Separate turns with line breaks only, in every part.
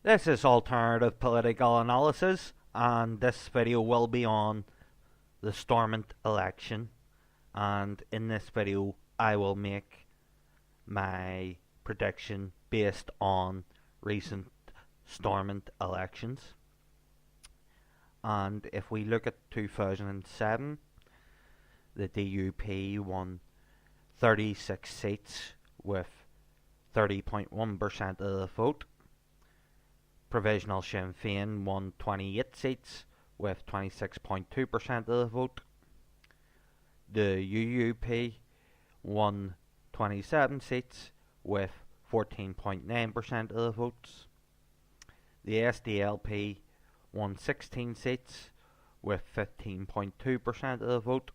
This is alternative political analysis, and this video will be on the Stormont election. And in this video, I will make my prediction based on recent Stormont elections. And if we look at 2007, the DUP won 36 seats with 30.1% of the vote. Provisional Sinn Féin won 28 seats with 26.2% of the vote. The UUP won 27 seats with 14.9% of the votes. The SDLP won 16 seats with 15.2% of the vote.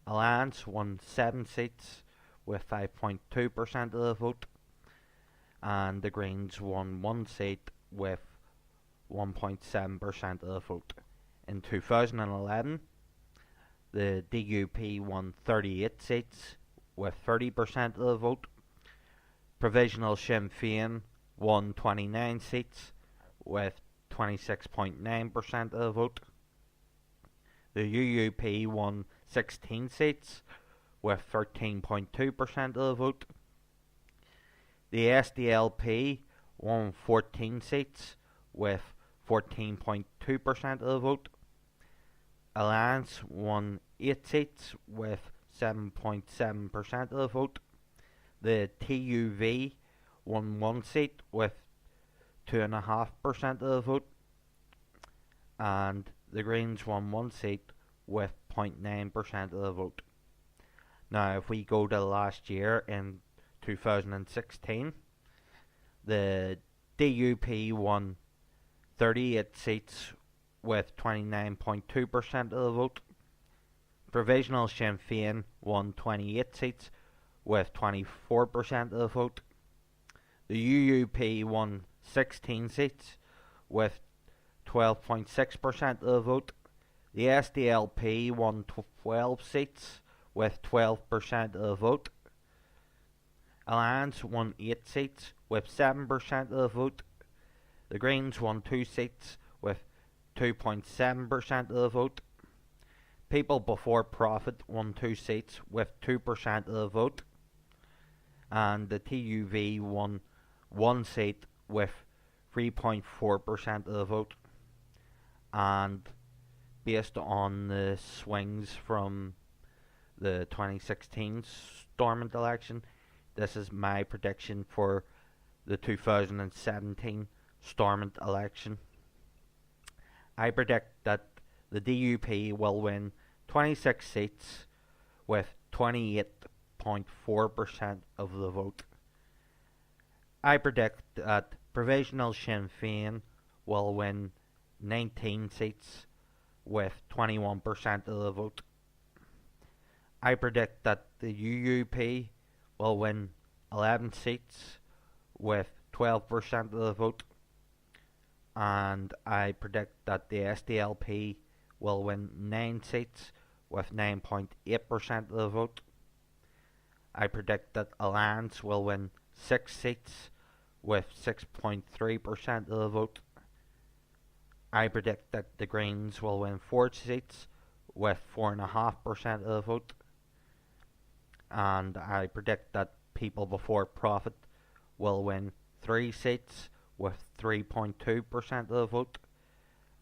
Alliance won 7 seats with 5.2% of the vote. And the Greens won 1 seat with 1.7% of the vote. In 2011, the DUP won 38 seats with 30% of the vote. Provisional Sinn Féin won 29 seats with 26.9% of the vote. The UUP won 16 seats with 13.2% of the vote. The SDLP won 14 seats with 14.2% of the vote. Alliance won 8 seats with 7.7% of the vote. The TUV won 1 seat with 2.5% of the vote. And the Greens won 1 seat with 0.9% of the vote. Now, if we go to last year in 2016, the DUP won 38 seats with 29.2% of the vote. Provisional Sinn Féin won 28 seats with 24% of the vote. The UUP won 16 seats with 12.6% of the vote. The SDLP won 12 seats with 12% of the vote. Alliance won 8 seats with 7% of the vote. The Greens won 2 seats with 2.7% of the vote. People Before Profit won 2 seats with 2% of the vote. And the TUV won 1 seat with 3.4% of the vote. And based on the swings from the 2016 Stormont election, this is my prediction for the 2017 Stormont election. I predict that the DUP will win 26 seats with 28.4% of the vote. I predict that Provisional Sinn Féin will win 19 seats with 21% of the vote. I predict that the UUP will win 11 seats with 12% of the vote. And I predict that the SDLP will win 9 seats with 9.8% of the vote. I predict that Alliance will win 6 seats with 6.3% of the vote. I predict that the Greens will win 4 seats with 4.5% of the vote. And I predict that People Before Profit will win 3 seats with 3.2% of the vote.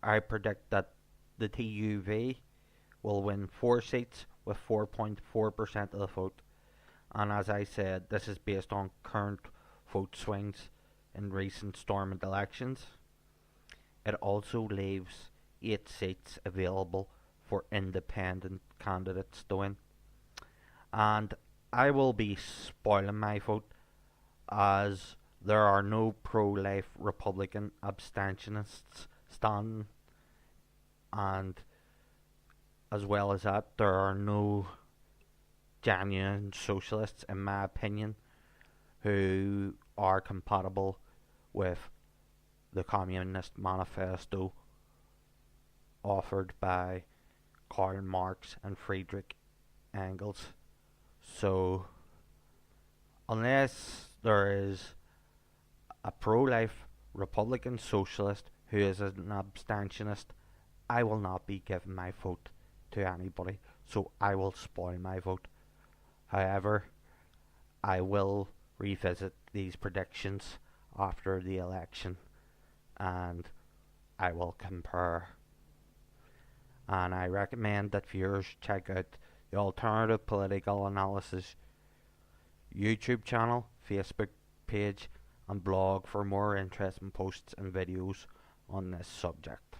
I predict that the TUV will win 4 seats with 4.4% of the vote. And as I said, this is based on current vote swings in recent Stormont elections. It also leaves 8 seats available for independent candidates to win. And I will be spoiling my vote as there are no pro-life Republican abstentionists standing, and as well as that, there are no genuine socialists, in my opinion, who are compatible with the Communist Manifesto offered by Karl Marx and Friedrich Engels. So, unless there is a pro-life Republican Socialist who is an abstentionist, I will not be giving my vote to anybody, so I will spoil my vote. However, I will revisit these predictions after the election and I will compare. And I recommend that viewers check out the Alternative Political Analysis YouTube channel, Facebook page, and blog for more interesting posts and videos on this subject.